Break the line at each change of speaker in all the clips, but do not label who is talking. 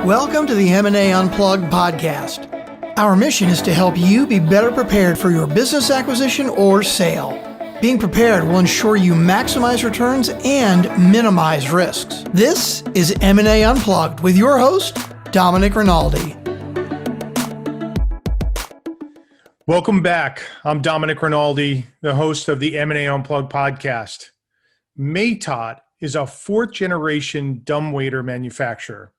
Welcome to the M&A Unplugged podcast. Our mission is to help you be better prepared for your business acquisition or sale. Being prepared will ensure you maximize returns and minimize risks. This is M&A Unplugged with your host, Domenic Rinaldi.
Welcome back. I'm Domenic Rinaldi, the host of the M&A Unplugged podcast. Matot is a fourth-generation dumbwaiter manufacturer.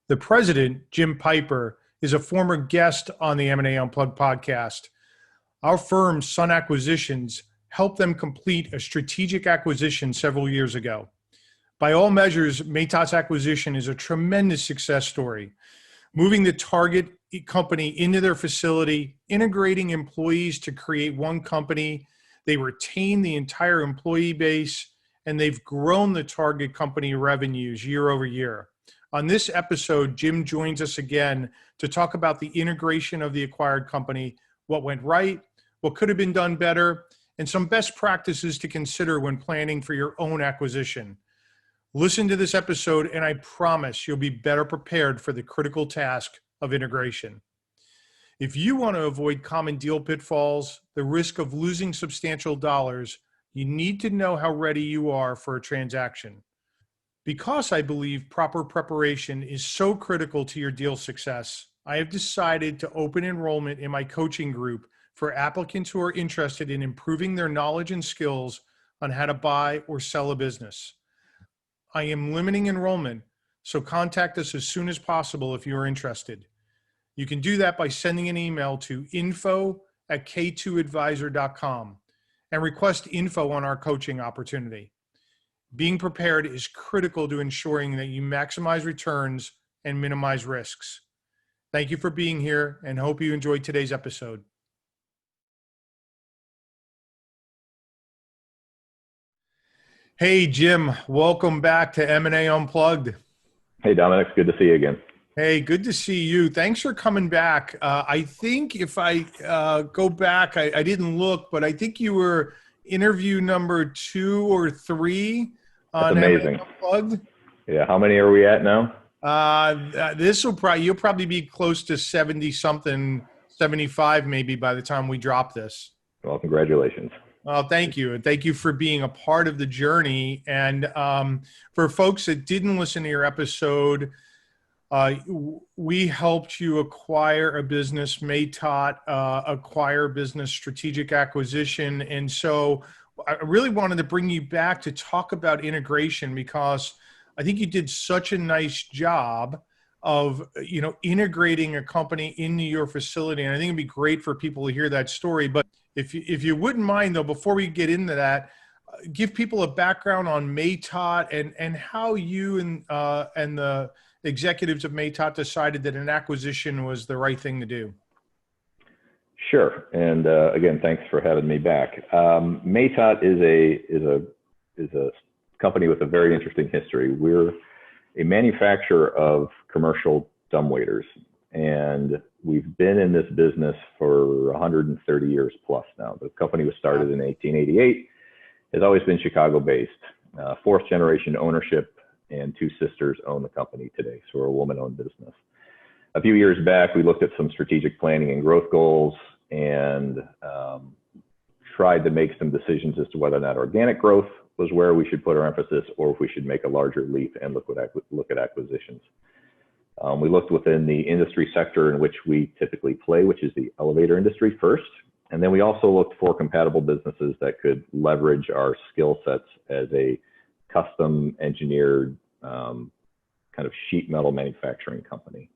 The president, Jim Piper, is a former guest on the M&A Unplugged podcast. Our firm, Sun Acquisitions, helped them complete a strategic acquisition several years ago. By all measures, Matot's acquisition is a tremendous success story. Moving the target company into their facility, integrating employees to create one company, they retain the entire employee base, and they've grown the target company revenues year over year. On this episode, Jim joins us again to talk about the integration of the acquired company, what went right, what could have been done better, and some best practices to consider when planning for your own acquisition. Listen to this episode, and I promise you'll be better prepared for the critical task of integration. If you want to avoid common deal pitfalls, the risk of losing substantial dollars, you need to know how ready you are for a transaction. Because I believe proper preparation is so critical to your deal success, I have decided to open enrollment in my coaching group for applicants who are interested in improving their knowledge and skills on how to buy or sell a business. I am limiting enrollment, so contact us as soon as possible if you are interested. You can do that by sending an email to info@k2advisor.com and request info on our coaching opportunity. Being prepared is critical to ensuring that you maximize returns and minimize risks. Thank you for being here and hope you enjoyed today's episode. Hey, Jim, welcome back to M&A Unplugged.
Hey, Dominic, good to see you again.
Hey, good to see you. Thanks for coming back. I think if I go back, I didn't look, but I think you were interview number 2 or 3 on
That's amazing.
Unplugged.
Yeah, how many are we at now?
You'll probably be close to 70 something, 75 maybe by the time we drop this.
Well, congratulations.
Well, thank you. And thank you for being a part of the journey. And for folks that didn't listen to your episode, we helped you acquire a business, Matot, acquire business strategic acquisition. And so I really wanted to bring you back to talk about integration because I think you did such a nice job of, integrating a company into your facility. And I think it'd be great for people to hear that story. But if you wouldn't mind, though, before we get into that, give people a background on Matot and how you and the executives of Matot decided that an acquisition was the right thing to do.
Sure, and again, thanks for having me back. Matot is a company with a very interesting history. We're a manufacturer of commercial dumbwaiters, and we've been in this business for 130 years plus now. The company was started in 1888, has always been Chicago-based, fourth generation ownership, and 2 sisters own the company today, so we're a woman-owned business. A few years back, we looked at some strategic planning and growth goals and tried to make some decisions as to whether or not organic growth was where we should put our emphasis or if we should make a larger leap and look at acquisitions. We looked within the industry sector in which we typically play, which is the elevator industry first. And then we also looked for compatible businesses that could leverage our skill sets as a custom engineered kind of sheet metal manufacturing company.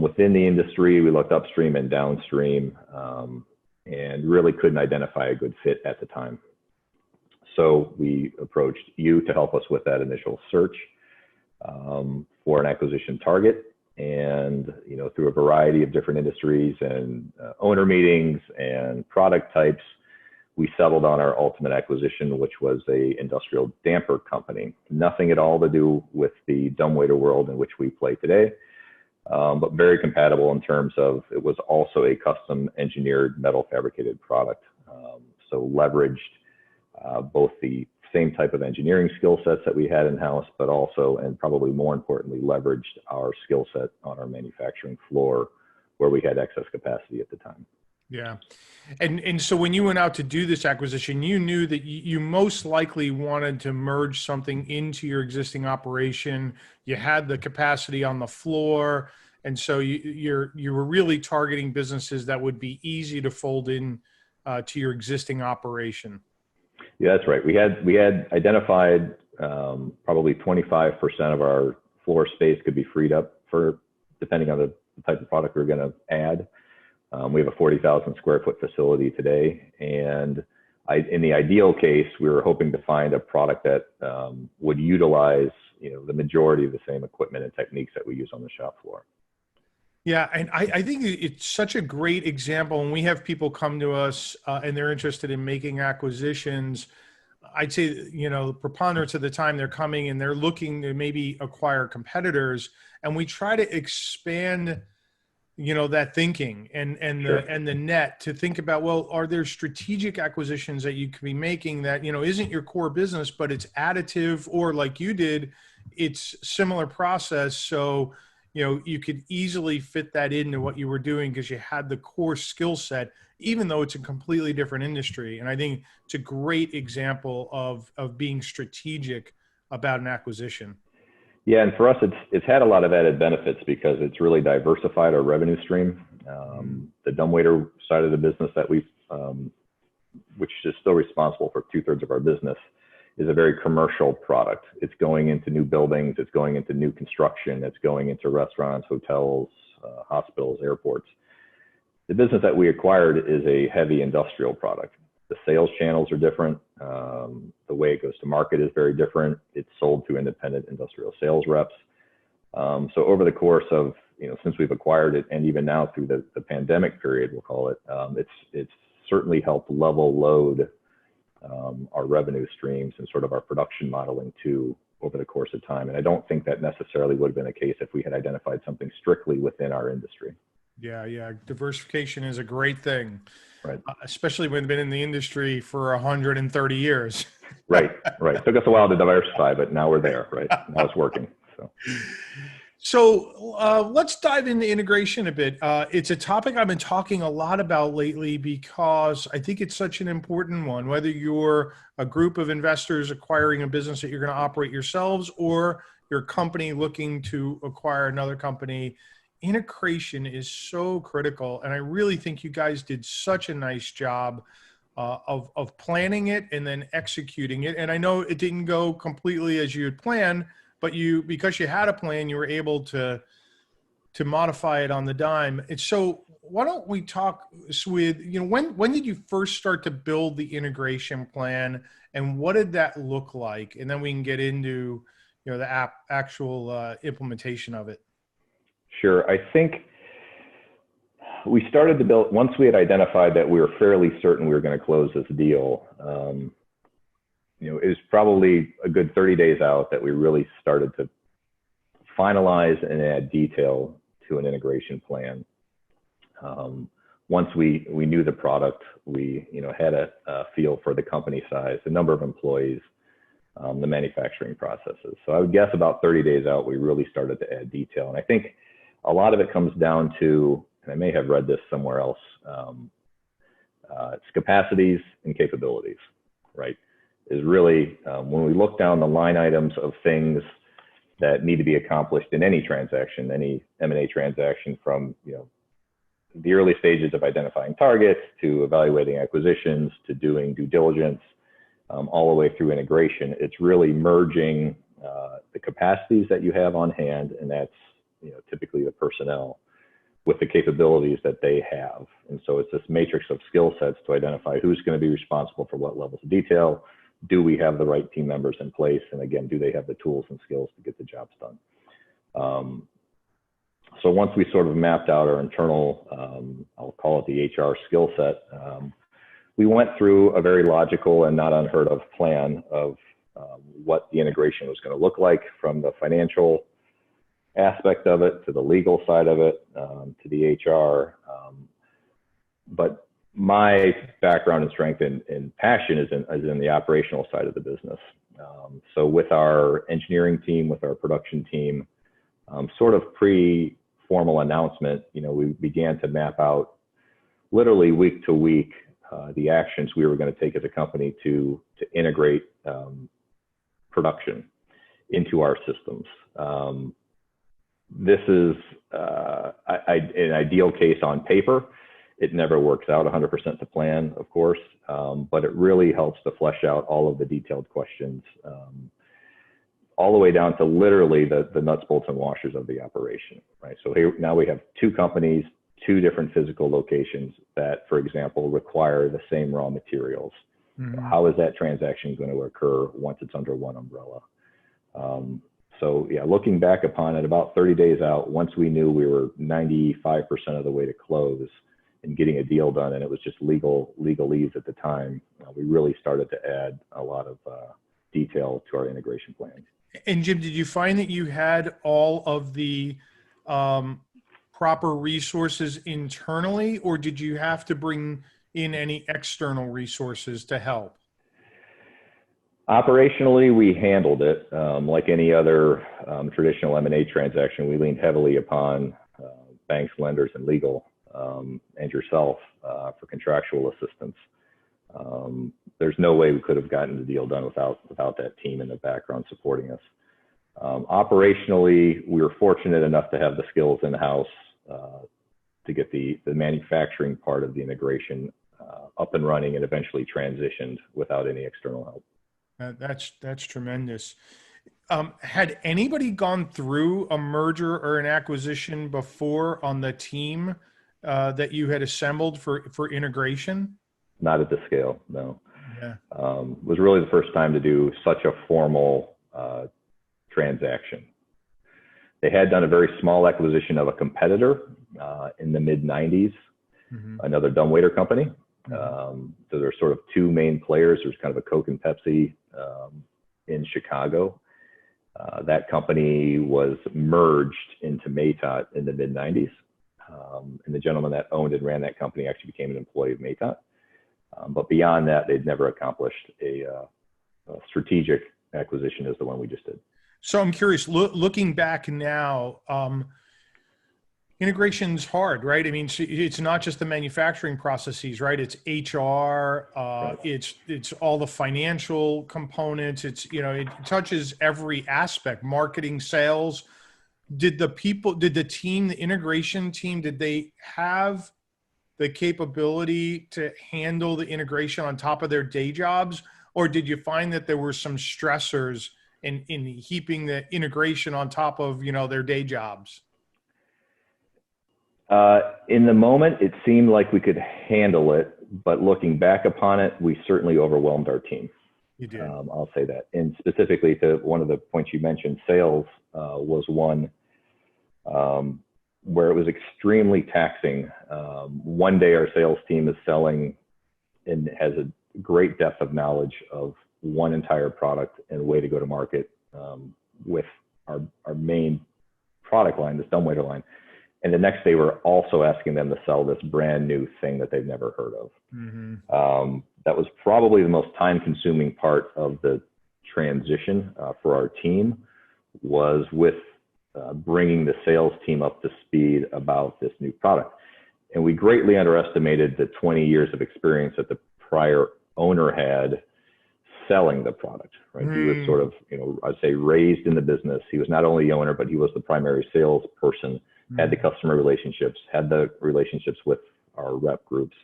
Within the industry, we looked upstream and downstream and really couldn't identify a good fit at the time. So we approached you to help us with that initial search for an acquisition target. And, through a variety of different industries and owner meetings and product types, we settled on our ultimate acquisition, which was a industrial damper company. Nothing at all to do with the dumbwaiter world in which we play today, but very compatible in terms of it was also a custom engineered metal fabricated product. So leveraged both the same type of engineering skill sets that we had in-house, but also, and probably more importantly, leveraged our skill set on our manufacturing floor where we had excess capacity at the time.
Yeah. And so when you went out to do this acquisition, you knew that you most likely wanted to merge something into your existing operation. You had the capacity on the floor. And so you were really targeting businesses that would be easy to fold in to your existing operation.
Yeah, that's right. We had identified probably 25% of our floor space could be freed up for, depending on the type of product we're going to add. We have a 40,000 square foot facility today, and in the ideal case, we were hoping to find a product that would utilize, the majority of the same equipment and techniques that we use on the shop floor.
Yeah, and I think it's such a great example. When we have people come to us and they're interested in making acquisitions, I'd say, the preponderance of the time they're coming and they're looking to maybe acquire competitors, and we try to expand that thinking and
Sure.
the net to think about, well, are there strategic acquisitions that you could be making that, isn't your core business, but it's additive, or like you did, it's similar process. So, you could easily fit that into what you were doing because you had the core skill set, even though it's a completely different industry. And I think it's a great example of being strategic about an acquisition.
Yeah, and for us, it's had a lot of added benefits because it's really diversified our revenue stream. The dumbwaiter side of the business that which is still responsible for 2/3 of our business, is a very commercial product. It's going into new buildings, it's going into new construction, it's going into restaurants, hotels, hospitals, airports. The business that we acquired is a heavy industrial product. The sales channels are different. The way it goes to market is very different. It's sold to independent industrial sales reps. So over the course of, since we've acquired it, and even now through the pandemic period, we'll call it, it's certainly helped level load our revenue streams and sort of our production modeling too over the course of time. And I don't think that necessarily would have been the case if we had identified something strictly within our industry.
Yeah. Diversification is a great thing.
Right.
Especially when we've been in the industry for 130 years.
Right. Took us a while to diversify, but now we're there, right? Now it's working.
So let's dive into integration a bit. It's a topic I've been talking a lot about lately because I think it's such an important one. Whether you're a group of investors acquiring a business that you're going to operate yourselves, or your company looking to acquire another company, integration is so critical. And I really think you guys did such a nice job of planning it and then executing it. And I know it didn't go completely as you had planned, but because you had a plan, you were able to modify it on the dime. And so why don't we talk with, when did you first start to build the integration plan, and what did that look like? And then we can get into, the actual implementation of it.
Sure. I think we started to build, once we had identified that we were fairly certain we were going to close this deal, it was probably a good 30 days out that we really started to finalize and add detail to an integration plan. Once we knew the product, we had a feel for the company size, the number of employees, the manufacturing processes. So I would guess about 30 days out, we really started to add detail. And I think a lot of it comes down to, and I may have read this somewhere else, it's capacities and capabilities, right? Is really when we look down the line items of things that need to be accomplished in any transaction, any M&A transaction, from the early stages of identifying targets to evaluating acquisitions to doing due diligence, all the way through integration. It's really merging the capacities that you have on hand, and that's typically the personnel, with the capabilities that they have. And so it's this matrix of skill sets to identify who's going to be responsible for what levels of detail. Do we have the right team members in place? And again, do they have the tools and skills to get the jobs done? So once we sort of mapped out our internal, I'll call it the HR skill set, we went through a very logical and not unheard of plan of what the integration was going to look like, from the financial aspect of it to the legal side of it, to the HR. But My background and strength and passion is in the operational side of the business. So with our engineering team, with our production team, sort of pre-formal announcement, we began to map out literally week to week the actions we were going to take as a company to integrate production into our systems. This is an ideal case on paper. It never works out 100% to plan, of course, but it really helps to flesh out all of the detailed questions, all the way down to literally the nuts, bolts, and washers of the operation, right? So here, now we have two companies, two different physical locations that, for example, require the same raw materials. Mm-hmm. How is that transaction going to occur once it's under one umbrella? So yeah, looking back upon it, about 30 days out, once we knew we were 95% of the way to close and getting a deal done, and it was just legalese at the time, we really started to add a lot of detail to our integration plan.
And Jim, did you find that you had all of the proper resources internally, or did you have to bring in any external resources to help?
Operationally, we handled it. Like any other traditional M&A transaction, we leaned heavily upon banks, lenders, and legal, and yourself for contractual assistance. There's no way we could have gotten the deal done without that team in the background supporting us. Operationally, we were fortunate enough to have the skills in-house to get the manufacturing part of the integration up and running and eventually transitioned without any external help.
That's tremendous. Had anybody gone through a merger or an acquisition before on the team that you had assembled for integration?
Not at this scale, no.
Yeah.
It was really the first time to do such a formal transaction. They had done a very small acquisition of a competitor in the mid-90s, mm-hmm. another dumbwaiter company. So there's sort of two main players. There's kind of a Coke and Pepsi in Chicago. That company was merged into Matot in the mid-90s. And the gentleman that owned and ran that company actually became an employee of Matot. But beyond that, they'd never accomplished a strategic acquisition as the one we just did.
So I'm curious, looking back now, integration's hard, right? I mean, it's not just the manufacturing processes, right? It's HR, right. It's all the financial components. It's, it touches every aspect, marketing, sales. Did the team, the integration team, did they have the capability to handle the integration on top of their day jobs? Or did you find that there were some stressors in heaping the integration on top of, their day jobs?
In the moment, it seemed like we could handle it, but looking back upon it, we certainly overwhelmed our team.
You did.
I'll say that. And specifically to one of the points you mentioned, sales was one where it was extremely taxing. One day our sales team is selling and has a great depth of knowledge of one entire product and way to go to market with our main product line, this dumbwaiter line. And the next day, we're also asking them to sell this brand new thing that they've never heard of. Mm-hmm. That was probably the most time-consuming part of the transition for our team, was with bringing the sales team up to speed about this new product. And we greatly underestimated the 20 years of experience that the prior owner had selling the product, right? Mm. He was sort of, I'd say raised in the business. He was not only the owner, but he was the primary salesperson. Had the customer relationships, had the relationships with our rep groups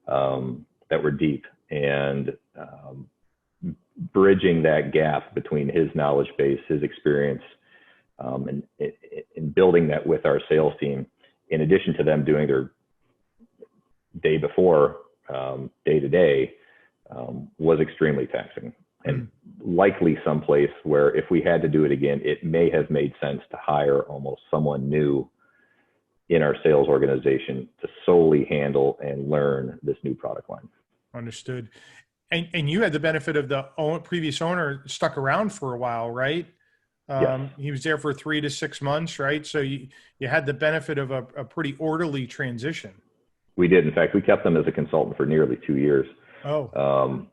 that were deep, and bridging that gap between his knowledge base, his experience, and building that with our sales team, in addition to them doing their day before, day to day, was extremely taxing. And likely someplace where if we had to do it again, it may have made sense to hire almost someone new in our sales organization to solely handle and learn this new product line.
Understood. And you had the benefit of the previous owner stuck around for a while, right?
Yes.
He was there for 3 to 6 months, right? So you had the benefit of a pretty orderly transition.
We did. In fact, we kept them as a consultant for nearly 2 years.
Oh,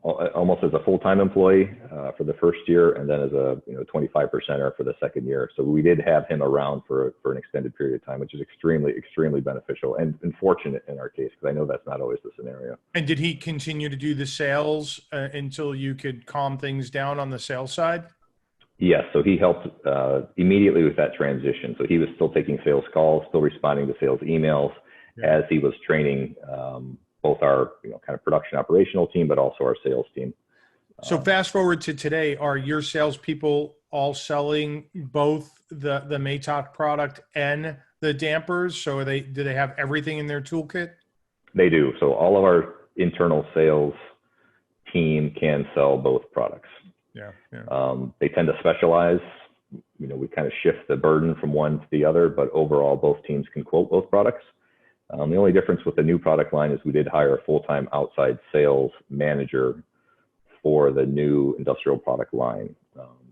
Almost as a full-time employee for the first year, and then as a 25%er for the second year. So we did have him around for an extended period of time, which is extremely beneficial and fortunate in our case, because I know that's not always the scenario.
and did he continue to do the sales until you could calm things down on the sales side?
Yes, so he helped immediately with that transition. So he was still taking sales calls, still responding to sales emails as he was training both our kind of production operational team, but also our sales team.
So fast forward to today, are your salespeople all selling both the Matot product and the dampers? So do they have everything in their toolkit? They
do. So all of our internal sales team can sell both products.
Yeah.
They tend to specialize. We kind of shift the burden from one to the other, but overall, both teams can quote both products. The only difference with the new product line is we did hire a full-time outside sales manager for the new industrial product line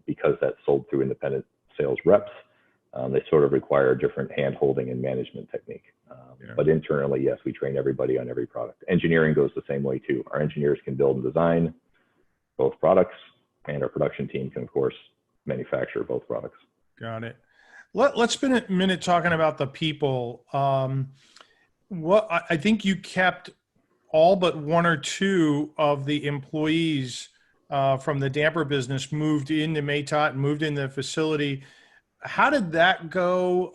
because that's sold through independent sales reps. They sort of require a different hand-holding and management technique. But internally, yes, we train everybody on every product. Engineering goes the same way too. Our engineers can build and design both products, and our production team can, of course, manufacture both products.
Got it. Let's spend a minute talking about the people. I think you kept all but one or two of the employees from the damper business moved into Matot and moved in the facility. How did that go?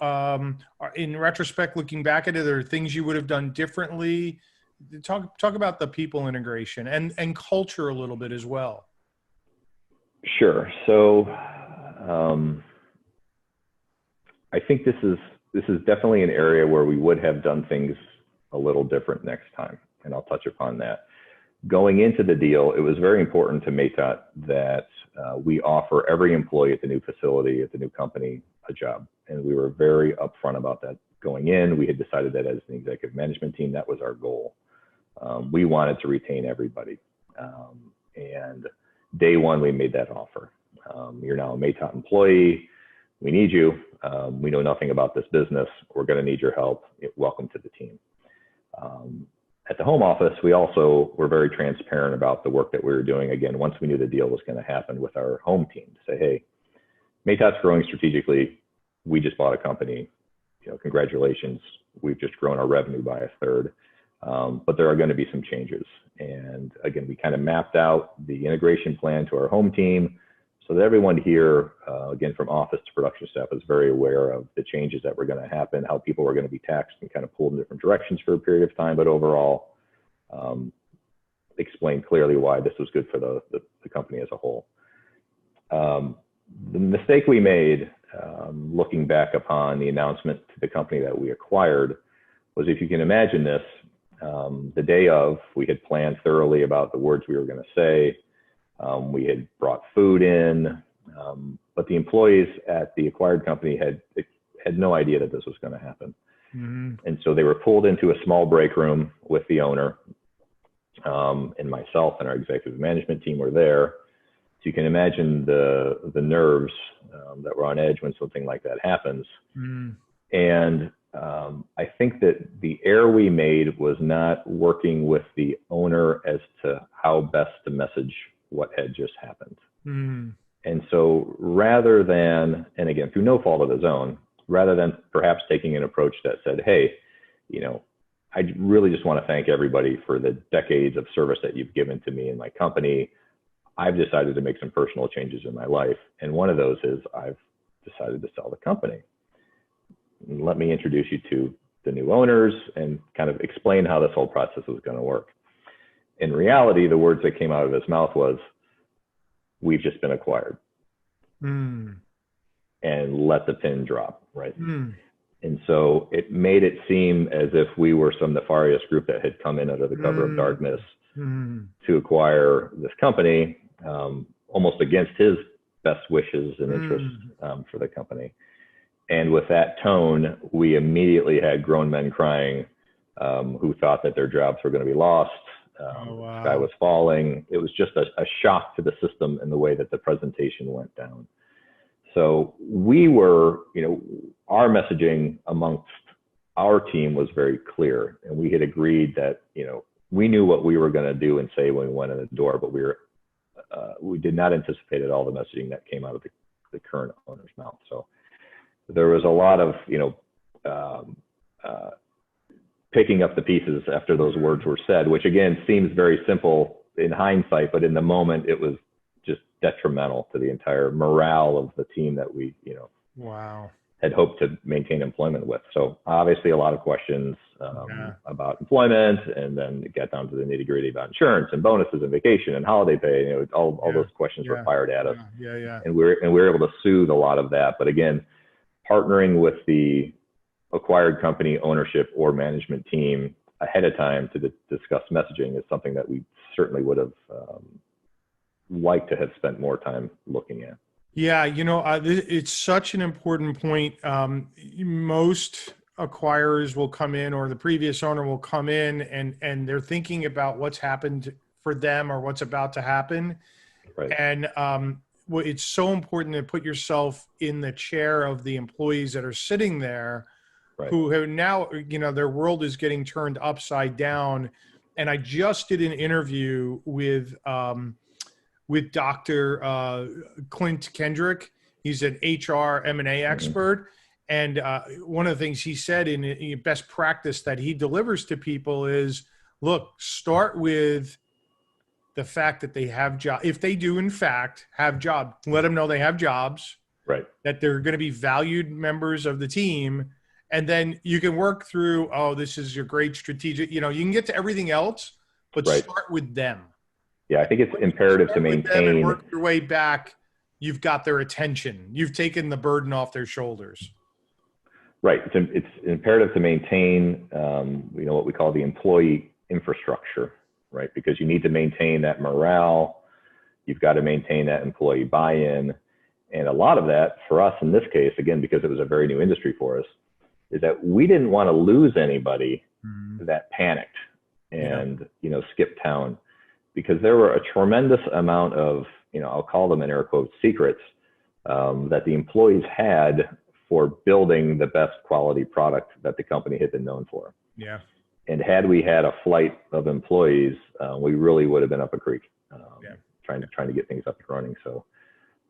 In retrospect, looking back at it, are there things you would have done differently? Talk about the people integration and culture a little bit as well.
Sure. So I think this is definitely an area where we would have done things a little different next time, and I'll touch upon that. Going into the deal, it was very important to Matot that we offer every employee at the new facility, at the new company, a job. And we were very upfront about that going in. We had decided that as an executive management team, that was our goal. We wanted to retain everybody. And day one, we made that offer. You're now a Matot employee. We need you. We know nothing about this business. We're going to need your help. Welcome to the team. At the home office, we also were very transparent about the work that we were doing. Again, once we knew the deal was going to happen with our home team, to say, hey, Matot's growing strategically. We just bought a company. Congratulations. We've just grown our revenue by a third. But there are going to be some changes. And again, we kind of mapped out the integration plan to our home team so that everyone here, again, from office to production staff, is very aware of the changes that were going to happen, how people were going to be taxed and kind of pulled in different directions for a period of time, but overall explain clearly why this was good for the company as a whole. The mistake we made, looking back upon the announcement to the company that we acquired, was, if you can imagine this, the day of, we had planned thoroughly about the words we were going to say. We had brought food in, but the employees at the acquired company had no idea that this was going to happen. Mm-hmm. And so they were pulled into a small break room with the owner, and myself and our executive management team were there. So you can imagine the nerves that were on edge when something like that happens. Mm. And I think that the error we made was not working with the owner as to how best to message what had just happened. Mm. And so rather than, and again, through no fault of his own, rather than perhaps taking an approach that said, hey, I really just want to thank everybody for the decades of service that you've given to me and my company. I've decided to make some personal changes in my life. And one of those is I've decided to sell the company. And let me introduce you to the new owners and kind of explain how this whole process was going to work. In reality, the words that came out of his mouth was, we've just been acquired. Mm. And let the pin drop, right? Mm. And so it made it seem as if we were some nefarious group that had come in under the cover of darkness to acquire this company, almost against his best wishes and interests for the company. And with that tone, we immediately had grown men crying who thought that their jobs were going to be lost. The sky was falling. It was just a shock to the system in the way that the presentation went down. So we were, our messaging amongst our team was very clear, and we had agreed that, we knew what we were going to do and say when we went in the door, but we did not anticipate at all the messaging that came out of the current owner's mouth. So there was a lot of, picking up the pieces after those words were said, which again seems very simple in hindsight, but in the moment it was just detrimental to the entire morale of the team that we,
Wow.
had hoped to maintain employment with. So obviously a lot of questions about employment, and then it got down to the nitty gritty about insurance and bonuses and vacation and holiday pay. All those questions were fired at us. And we were able to soothe a lot of that. But again, partnering with the acquired company ownership or management team ahead of time to discuss messaging is something that we certainly would have liked to have spent more time looking at.
Yeah, it's such an important point. Most acquirers will come in, or the previous owner will come in, and they're thinking about what's happened for them or what's about to happen.
Right.
And it's so important to put yourself in the chair of the employees that are sitting there,
Right.
who have now, their world is getting turned upside down. And I just did an interview with Dr. Clint Kendrick. He's an HR M&A expert. And one of the things he said in best practice that he delivers to people is, look, start with the fact that they have jobs. If they do, in fact, have jobs, let them know they have jobs,
Right.
that they're going to be valued members of the team. And then you can work through, this is your great strategic, you can get to everything else, but start with them.
Yeah, I think it's imperative to maintain
and work your way back. You've got their attention. You've taken the burden off their shoulders.
Right. It's imperative to maintain, what we call the employee infrastructure, right? Because you need to maintain that morale. You've got to maintain that employee buy-in. And a lot of that for us in this case, again, because it was a very new industry for us, is that we didn't want to lose anybody that panicked and, skipped town, because there were a tremendous amount of, I'll call them in air quotes, secrets that the employees had for building the best quality product that the company had been known for.
Yeah.
And had we had a flight of employees, we really would have been up a creek trying to get things up and running. So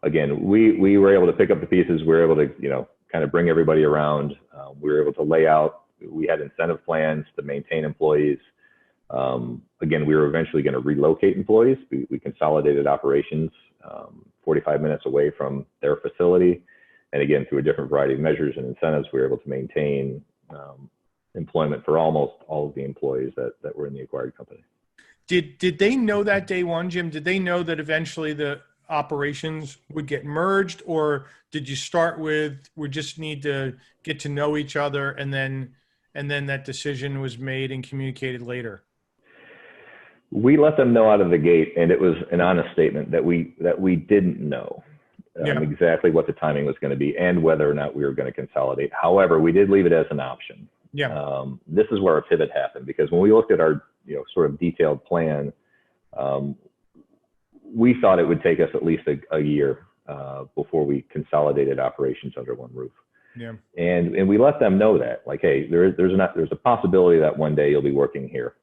again, we were able to pick up the pieces. We were able to, kind of bring everybody around. We were able to lay out, we had incentive plans to maintain employees. Again, we were eventually going to relocate employees. We consolidated operations 45 minutes away from their facility. And again, through a different variety of measures and incentives, we were able to maintain employment for almost all of the employees that were in the acquired company.
Did they know that day one, Jim? Did they know that eventually the operations would get merged, or did you start with, we just need to get to know each other, and then that decision was made and communicated later?
We let them know out of the gate, and it was an honest statement that we didn't know exactly what the timing was going to be and whether or not we were going to consolidate. However, we did leave it as an option.
Yeah.
This is where our pivot happened, because when we looked at our sort of detailed plan, we thought it would take us at least a year before we consolidated operations under one roof.
Yeah.
And we let them know that, like, hey, there's a possibility that one day you'll be working here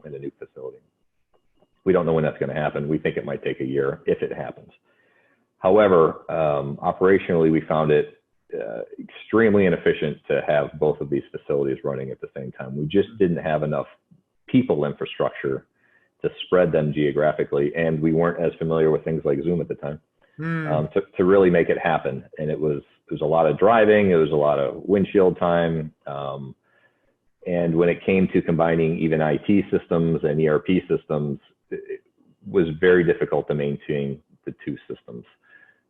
in a new facility. We don't know when that's going to happen. We think it might take a year if it happens. However, operationally, we found it extremely inefficient to have both of these facilities running at the same time. We just didn't have enough people infrastructure to spread them geographically, and we weren't as familiar with things like Zoom at the time to really make it happen. And it was a lot of driving, it was a lot of windshield time, and when it came to combining even IT systems and ERP systems, it was very difficult to maintain the two systems.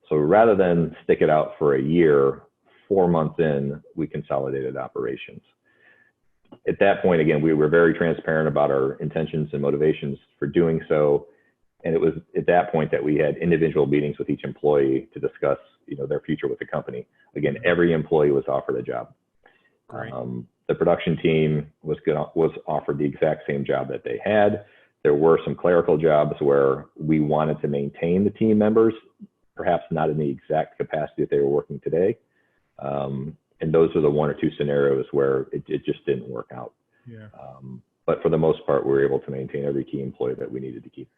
So rather than stick it out for a year, 4 months in, we consolidated operations. At that point, again, we were very transparent about our intentions and motivations for doing so. And it was at that point that we had individual meetings with each employee to discuss, their future with the company. Again, every employee was offered a job.
Great.
The production team was offered the exact same job that they had. There were some clerical jobs where we wanted to maintain the team members, perhaps not in the exact capacity that they were working today. And And those are the one or two scenarios where it just didn't work out.
Yeah.
But for the most part, we were able to maintain every key employee that we needed to keep.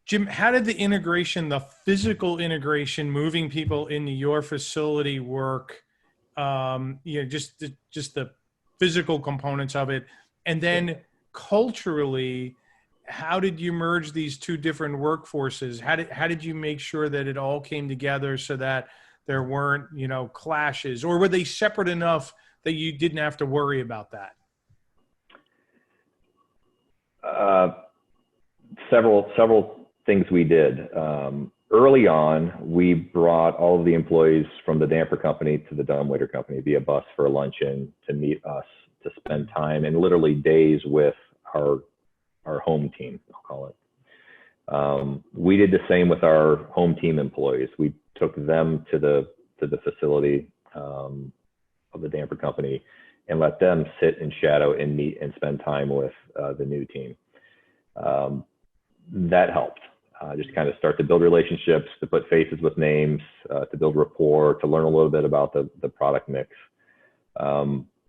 Jim, how did the integration, the physical integration, moving people into your facility work? Just the physical components of it, and then culturally, how did you merge these two different workforces? How did you make sure that it all came together so that there weren't, clashes, or were they separate enough that you didn't have to worry about that?
Several things we did. Early on, we brought all of the employees from the damper company to the dumbwaiter company via bus for a luncheon to meet us, to spend time and literally days with our home team, I'll call it. We did the same with our home team employees. We took them to the facility of the damper company and let them sit and shadow and meet and spend time with the new team. That helped. Just kind of start to build relationships, to put faces with names, to build rapport, to learn a little bit about the product mix.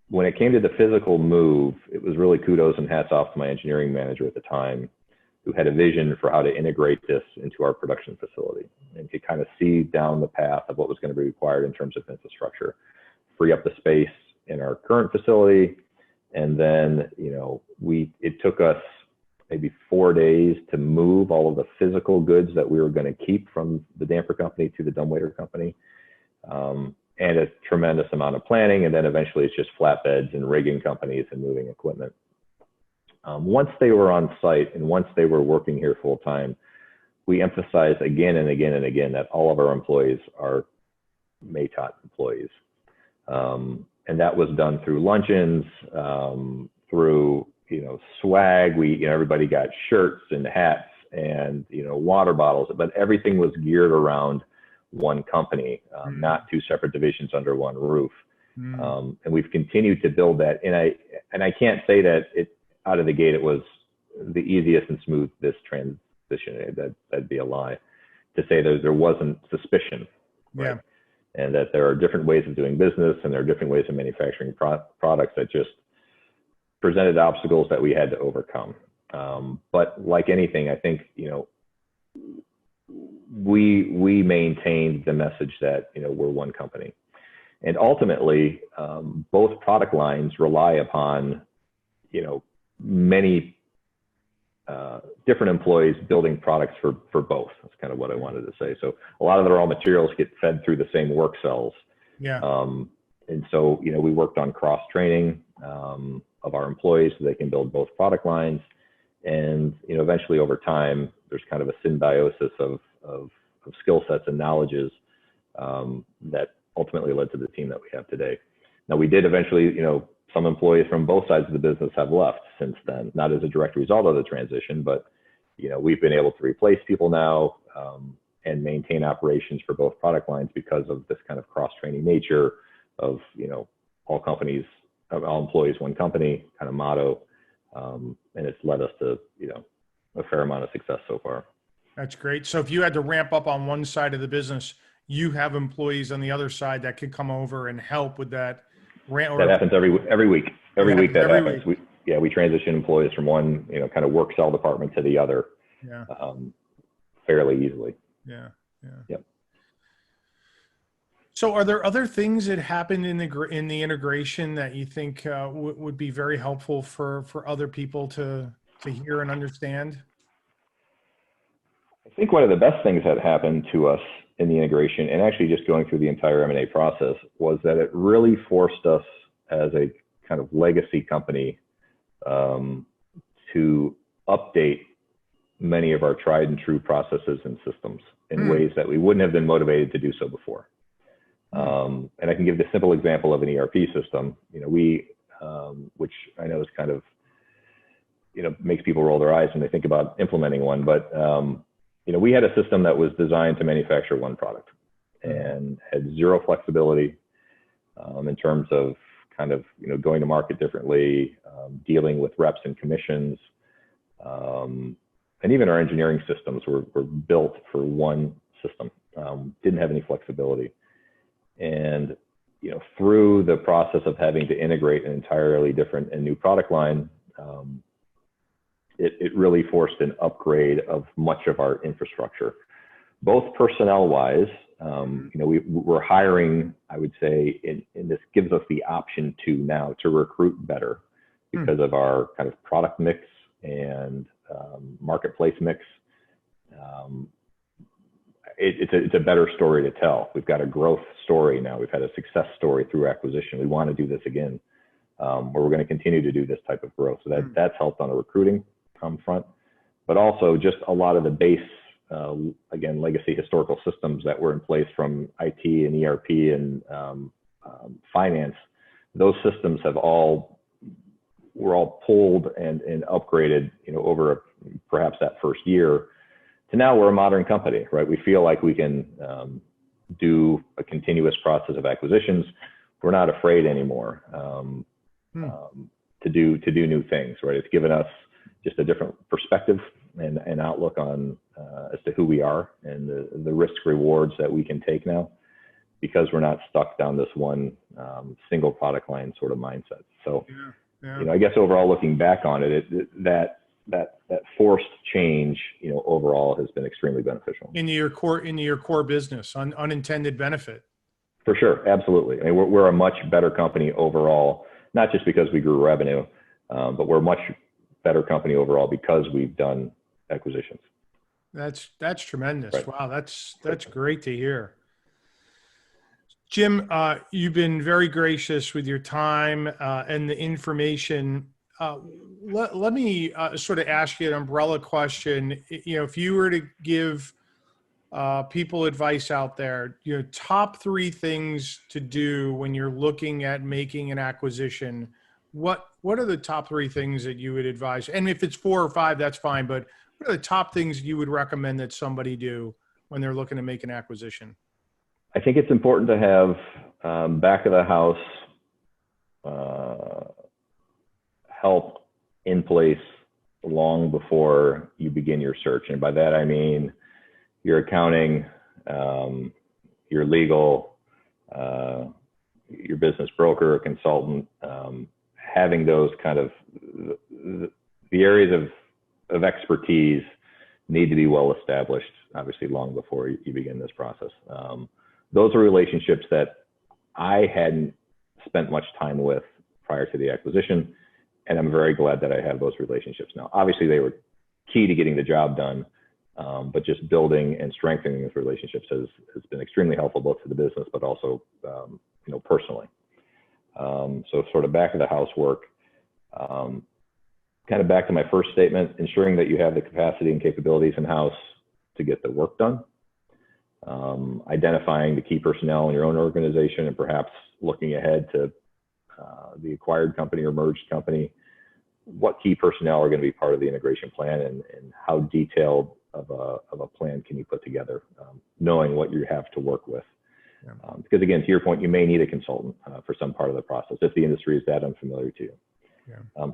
When it came to the physical move, it was really kudos and hats off to my engineering manager at the time, who had a vision for how to integrate this into our production facility and to kind of see down the path of what was going to be required in terms of infrastructure, free up the space in our current facility. And then, it took us maybe 4 days to move all of the physical goods that we were going to keep from the damper company to the dumbwaiter company. And a tremendous amount of planning. And then eventually it's just flatbeds and rigging companies and moving equipment. Once they were on site and once they were working here full time, we emphasized again and again and again that all of our employees are Matot employees. And that was done through luncheons, through swag. Everybody got shirts and hats and, water bottles, but everything was geared around one company, not two separate divisions under one roof. And we've continued to build that. And I can't say that out of the gate, it was the easiest and smoothest transition. That'd be a lie to say that there wasn't suspicion. Right?
Yeah.
And that there are different ways of doing business and there are different ways of manufacturing products that just presented obstacles that we had to overcome. But like anything, I think, we maintained the message that, we're one company. And ultimately, both product lines rely upon, many different employees building products for both. That's kind of what I wanted to say. So a lot of the raw materials get fed through the same work cells.
Yeah.
And so, we worked on cross training of our employees so they can build both product lines. And, eventually over time, there's kind of a symbiosis of skill sets and knowledges that ultimately led to the team that we have today. Now, we did eventually, some employees from both sides of the business have left since then, not as a direct result of the transition, but, we've been able to replace people now and maintain operations for both product lines because of this kind of cross-training nature of, all companies, all employees, one company kind of motto. And it's led us to, a fair amount of success so far.
That's great. So if you had to ramp up on one side of the business, you have employees on the other side that could come over and help with that.
That happens every week. Every week that happens. We transition employees from one, kind of work cell department to the other.
Yeah.
Fairly easily.
Yeah.
Yep.
So are there other things that happened in the integration that you think would be very helpful for other people to hear and understand?
I think one of the best things that happened to us in the integration, and actually just going through the entire M&A process, was that it really forced us as a kind of legacy company to update many of our tried and true processes and systems in ways that we wouldn't have been motivated to do so before. And I can give the simple example of an ERP system, which I know is kind of, makes people roll their eyes when they think about implementing one, but we had a system that was designed to manufacture one product and had zero flexibility in terms of kind of, going to market differently, dealing with reps and commissions. And even our engineering systems were built for one system, didn't have any flexibility. And through the process of having to integrate an entirely different and new product line, it really forced an upgrade of much of our infrastructure, both personnel-wise. We're hiring, I would say, and this gives us the option to recruit better because of our kind of product mix and marketplace mix. It's a better story to tell. We've got a growth story now. We've had a success story through acquisition. We want to do this again, where we're going to continue to do this type of growth. So that's helped on the recruiting front, but also just a lot of the base, again, legacy historical systems that were in place from IT and ERP and finance. Those systems were all pulled and upgraded, over perhaps that first year. To now we're a modern company, right? We feel like we can do a continuous process of acquisitions. We're not afraid anymore to do new things, right? It's given us just a different perspective and outlook on as to who we are and the risk rewards that we can take now, because we're not stuck down this one single product line sort of mindset. So, I guess overall, looking back on it, that forced change, overall has been extremely beneficial
into your core business, unintended benefit.
For sure, absolutely. I mean, we're a much better company overall, not just because we grew revenue, but we're a much better company overall because we've done acquisitions.
That's tremendous.
Right.
Wow, that's great to hear. Jim, you've been very gracious with your time and the information. Let me sort of ask you an umbrella question. If you were to give people advice out there, top 3 things to do when you're looking at making an acquisition, what are the top 3 things that you would advise? And if it's 4 or 5, that's fine. But what are the top things you would recommend that somebody do when they're looking to make an acquisition?
I think it's important to have back of the house help in place long before you begin your search. And by that, I mean your accounting, your legal, your business broker or consultant, having those kind of the areas of expertise need to be well established, obviously long before you begin this process. Those are relationships that I hadn't spent much time with prior to the acquisition, and I'm very glad that I have those relationships now. Obviously, they were key to getting the job done, but just building and strengthening those relationships has been extremely helpful, both to the business, but also, personally. So sort of back of the house work, kind of back to my first statement, ensuring that you have the capacity and capabilities in-house to get the work done. Identifying the key personnel in your own organization and perhaps looking ahead to the acquired company or merged company. What key personnel are going to be part of the integration plan, and how detailed of a plan can you put together, knowing what you have to work with. Because again, to your point, you may need a consultant for some part of the process if the industry is that unfamiliar to you.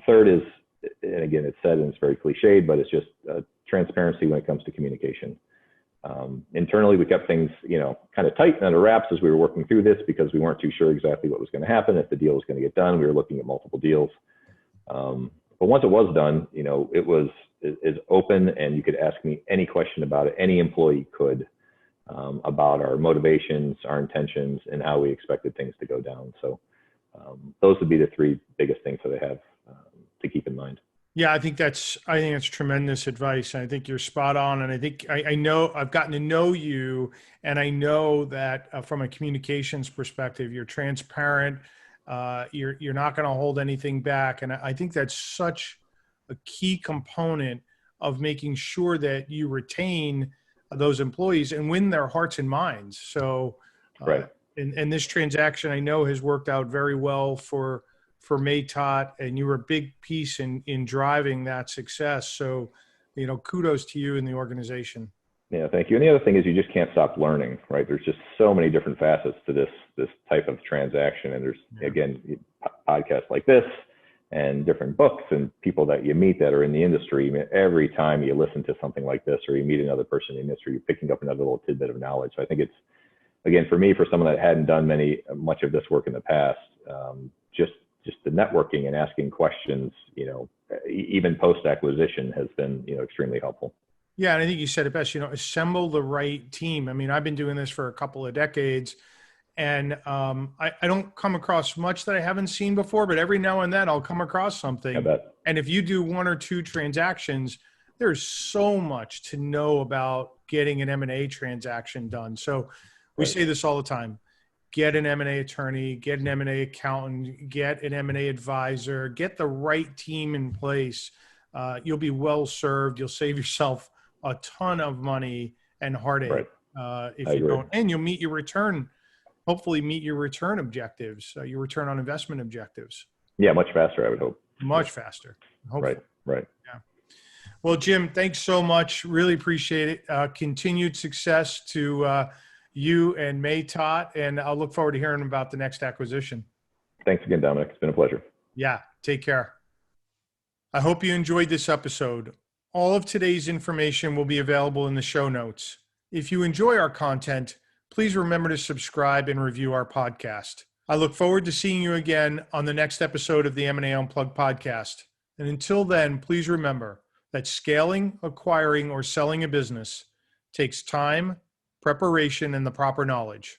Third is, and again, it's said and it's very cliched, but it's just transparency when it comes to communication. Internally, we kept things, kind of tight and under wraps as we were working through this, because we weren't too sure exactly what was going to happen, if the deal was going to get done. We were looking at multiple deals. But once it was done, it was as open, and you could ask me any question about it. Any employee could, about our motivations, our intentions, and how we expected things to go down. So those would be the 3 biggest things that I have to keep in mind.
Yeah, I think that's tremendous advice. I think you're spot on. And I think I know I've gotten to know you, and I know that from a communications perspective, you're transparent. You're not going to hold anything back. And I think that's such a key component of making sure that you retain those employees and win their hearts and minds. So,
right.
And this transaction I know has worked out very well for Matot, and you were a big piece in driving that success. So, kudos to you and the organization.
Yeah, thank you. And the other thing is, you just can't stop learning, right? There's just so many different facets to this type of transaction. And there's, again, podcasts like this and different books and people that you meet that are in the industry. I mean, every time you listen to something like this, or you meet another person in the industry, you're picking up another little tidbit of knowledge. So I think it's again, for me, for someone that hadn't done much of this work in the past, just the networking and asking questions, even post acquisition has been, extremely helpful.
Yeah. And I think you said it best, assemble the right team. I mean, I've been doing this for a couple of decades, and I don't come across much that I haven't seen before, but every now and then I'll come across something.
I bet.
And if you do 1 or 2 transactions, there's so much to know about getting an M&A transaction done. So we say this all the time: get an M&A attorney, get an M&A accountant, get an M&A advisor, get the right team in place. You'll be well served. You'll save yourself a ton of money and heartache if you don't, and you'll meet your return. Hopefully meet your return objectives, your return on investment objectives.
Yeah, much faster, I would hope.
Much faster. Hopefully.
Right.
Yeah. Well, Jim, thanks so much. Really appreciate it. Continued success to you and Matot, and I'll look forward to hearing about the next acquisition.
Thanks again, Dominic. It's been a pleasure.
Yeah, take care. I hope you enjoyed this episode. All of today's information will be available in the show notes. If you enjoy our content, please remember to subscribe and review our podcast. I look forward to seeing you again on the next episode of the M&A Unplugged podcast. And until then, please remember that scaling, acquiring, or selling a business takes time, preparation, and the proper knowledge.